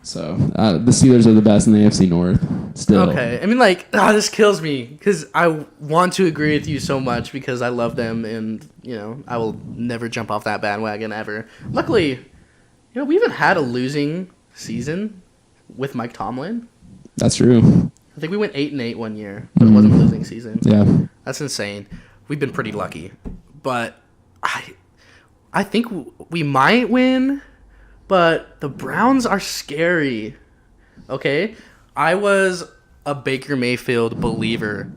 So the Steelers are the best in the AFC North still. Okay. I mean, like, this kills me because I want to agree with you so much because I love them and, you know, I will never jump off that bandwagon ever. Luckily, you know, we even had a losing season with Mike Tomlin. That's true. I think we went 8-8 one year, but it wasn't a losing season. Yeah. That's insane. We've been pretty lucky. But I think we might win. But the Browns are scary, okay? I was a Baker Mayfield believer.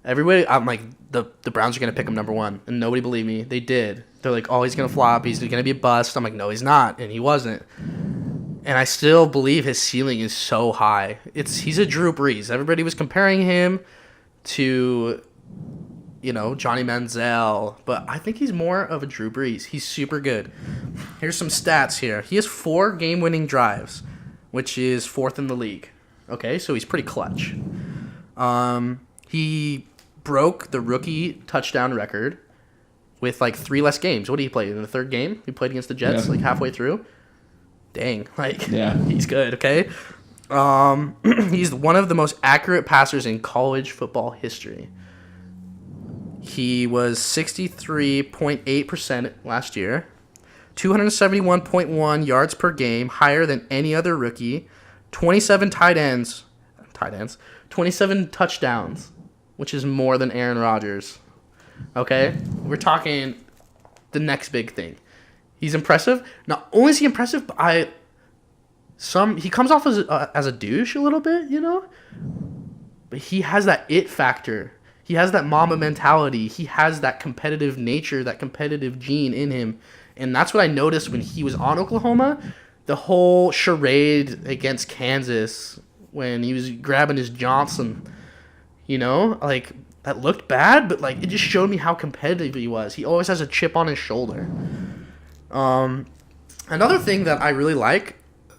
Everybody, I'm like, the Browns are going to pick him number one. And nobody believed me. They did. They're like, oh, he's going to flop. He's going to be a bust. I'm like, no, he's not. And he wasn't. And I still believe his ceiling is so high. He's a Drew Brees. Everybody was comparing him to, you know, Johnny Manziel. But I think he's more of a Drew Brees. He's super good. Here's some stats here. He has 4 game-winning drives, which is 4th in the league. Okay, so he's pretty clutch. He broke the rookie touchdown record with, like, 3 less games. What did he play? In the 3rd game? He played against the Jets, like, halfway through? Dang. Like, he's good, okay? He's one of the most accurate passers in college football history. He was 63.8% last year, 271.1 yards per game, higher than any other rookie, 27 27 touchdowns, which is more than Aaron Rodgers. Okay? We're talking the next big thing. He's impressive. Not only is he impressive, but he comes off as a douche a little bit, you know? But he has that it factor. He has that mama mentality. He has that competitive nature, that competitive gene in him. And that's what I noticed when he was on Oklahoma. The whole charade against Kansas when he was grabbing his Johnson, you know? Like, that looked bad, but, like, it just showed me how competitive he was. He always has a chip on his shoulder. Another thing that I really like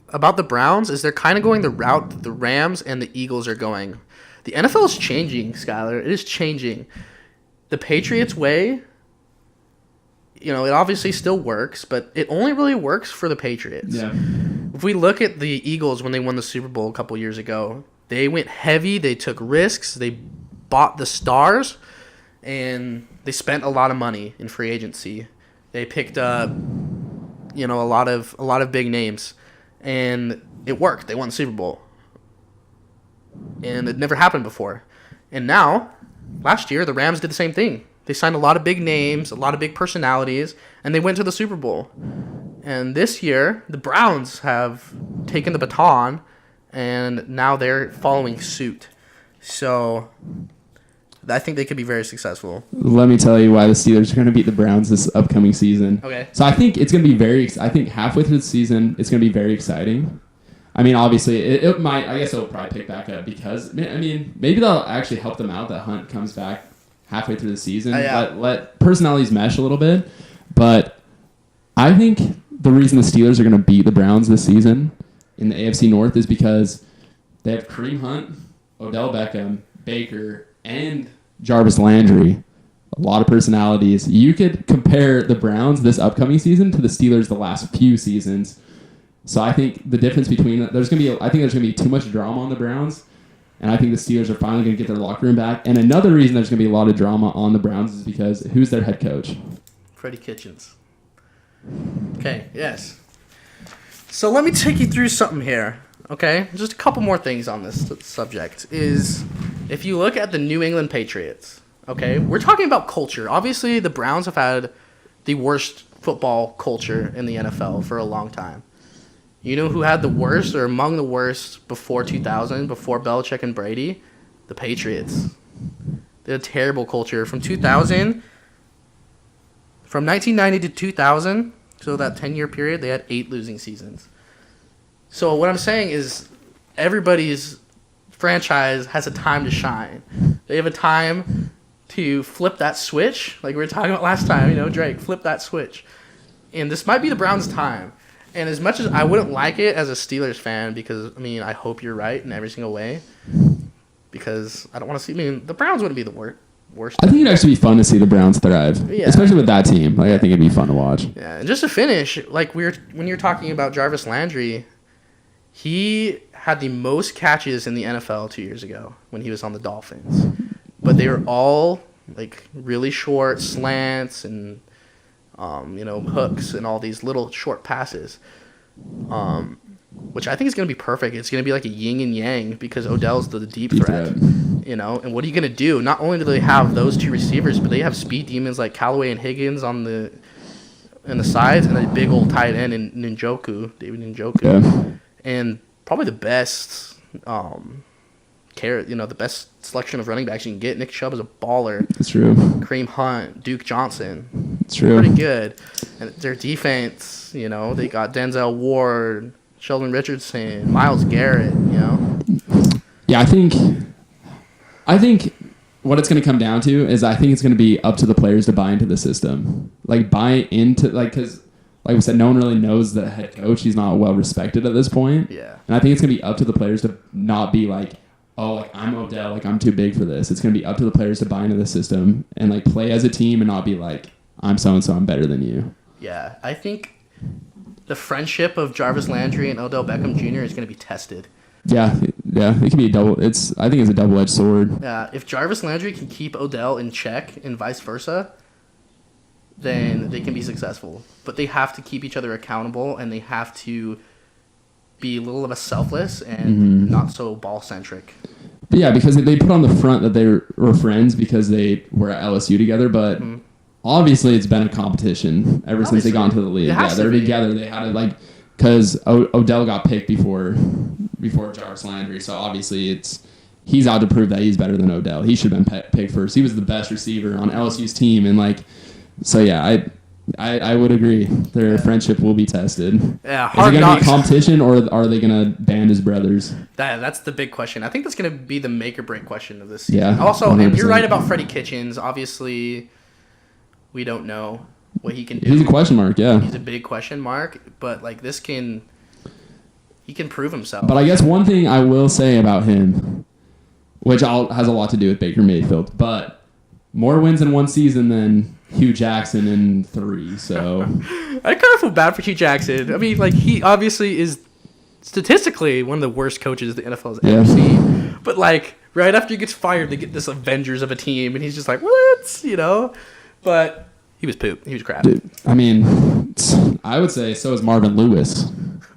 about the Browns is they're kind of going the route that the Rams and the Eagles are going. The NFL is changing, Skyler. It is changing. The Patriots way, you know, it obviously still works, but it only really works for the Patriots. Yeah. If we look at the Eagles when they won the Super Bowl a couple years ago, they went heavy, they took risks, they bought the stars, and they spent a lot of money in free agency. They picked up, you know, a lot of big names, and it worked. They won the Super Bowl. And it never happened before. And now, last year, the Rams did the same thing. They signed a lot of big names, a lot of big personalities, and they went to the Super Bowl. And this year, the Browns have taken the baton, and now they're following suit. So I think they could be very successful. Let me tell you why the Steelers are going to beat the Browns this upcoming season. Okay. So I think it's going to be I think halfway through the season, it's going to be very exciting. I mean, obviously, it might. I guess it'll probably pick back up because, I mean, maybe that'll actually help them out that Hunt comes back halfway through the season. Let personalities mesh a little bit. But I think the reason the Steelers are going to beat the Browns this season in the AFC North is because they have Kareem Hunt, Odell Beckham, Baker, and Jarvis Landry. A lot of personalities. You could compare the Browns this upcoming season to the Steelers the last few seasons. So I think the difference between there's going to be too much drama on the Browns, and I think the Steelers are finally going to get their locker room back. And another reason there's going to be a lot of drama on the Browns is because who's their head coach? Freddie Kitchens. Okay, yes. So let me take you through something here, okay? Just a couple more things on this subject is if you look at the New England Patriots, okay, we're talking about culture. Obviously, the Browns have had the worst football culture in the NFL for a long time. You know who had the worst or among the worst before 2000, before Belichick and Brady? The Patriots. They had a terrible culture. From 1990 to 2000, so that 10-year period, they had 8 losing seasons. So what I'm saying is everybody's franchise has a time to shine. They have a time to flip that switch, like we were talking about last time, you know, Drake, flip that switch. And this might be the Browns' time. And as much as I wouldn't like it as a Steelers fan, because, I mean, I hope you're right in every single way, because I don't want to see, I mean, the Browns wouldn't be the worst. I think it'd actually be fun to see the Browns thrive, especially with that team. Like, I think it'd be fun to watch. Yeah, and just to finish, like when you're talking about Jarvis Landry, He had the most catches in the NFL 2 years ago when he was on the Dolphins. But they were all like really short slants and hooks and all these little short passes. Which I think is going to be perfect. It's going to be like a yin and yang because Odell's the deep threat. And what are you going to do? Not only do they have those two receivers, but they have speed demons like Callaway and Higgins on the sides, and a big old tight end in David Njoku. Yeah. And probably the best the best selection of running backs you can get. Nick Chubb is a baller. That's true. Kareem Hunt, Duke Johnson. That's true. Pretty good. And their defense, they got Denzel Ward, Sheldon Richardson, Myles Garrett, Yeah, I think what it's going to come down to is I think it's going to be up to the players to buy into the system. Because like we said, no one really knows the head coach. He's not well respected at this point. Yeah. And I think it's going to be up to the players to not be like, oh, like I'm Odell, like I'm too big for this. It's going to be up to the players to buy into the system and like play as a team and not be like, I'm so-and-so, I'm better than you. Yeah, I think the friendship of Jarvis Landry and Odell Beckham Jr. is going to be tested. Yeah, it can be I think it's a double-edged sword. Yeah, if Jarvis Landry can keep Odell in check and vice versa, then they can be successful. But they have to keep each other accountable, and they have to be a little of a selfless and not so ball-centric. But yeah, because they put on the front that they were friends because they were at LSU together, but obviously it's been a competition ever since they got into the league. Yeah, they're together. They had it because Odell got picked before Jarvis Landry, so obviously he's out to prove that he's better than Odell. He should have been picked first. He was the best receiver on LSU's team, and so yeah, I would agree. Their friendship will be tested. Yeah, is it going to be competition, or are they going to band as brothers? That's the big question. I think that's going to be the make or break question of this season. Yeah. Also, and you're right about Freddie Kitchens. Obviously, we don't know what he can do. He's a question mark. Yeah, he's a big question mark. But he can prove himself. But I guess one thing I will say about him, which has a lot to do with Baker Mayfield, but more wins in one season than Hugh Jackson in 3, so I kind of feel bad for Hugh Jackson. I mean, he obviously is statistically one of the worst coaches the NFL has ever seen. But right after he gets fired, they get this Avengers of a team, and he's just like, what? But he was poop. He was crap. Dude, I mean, I would say so is Marvin Lewis.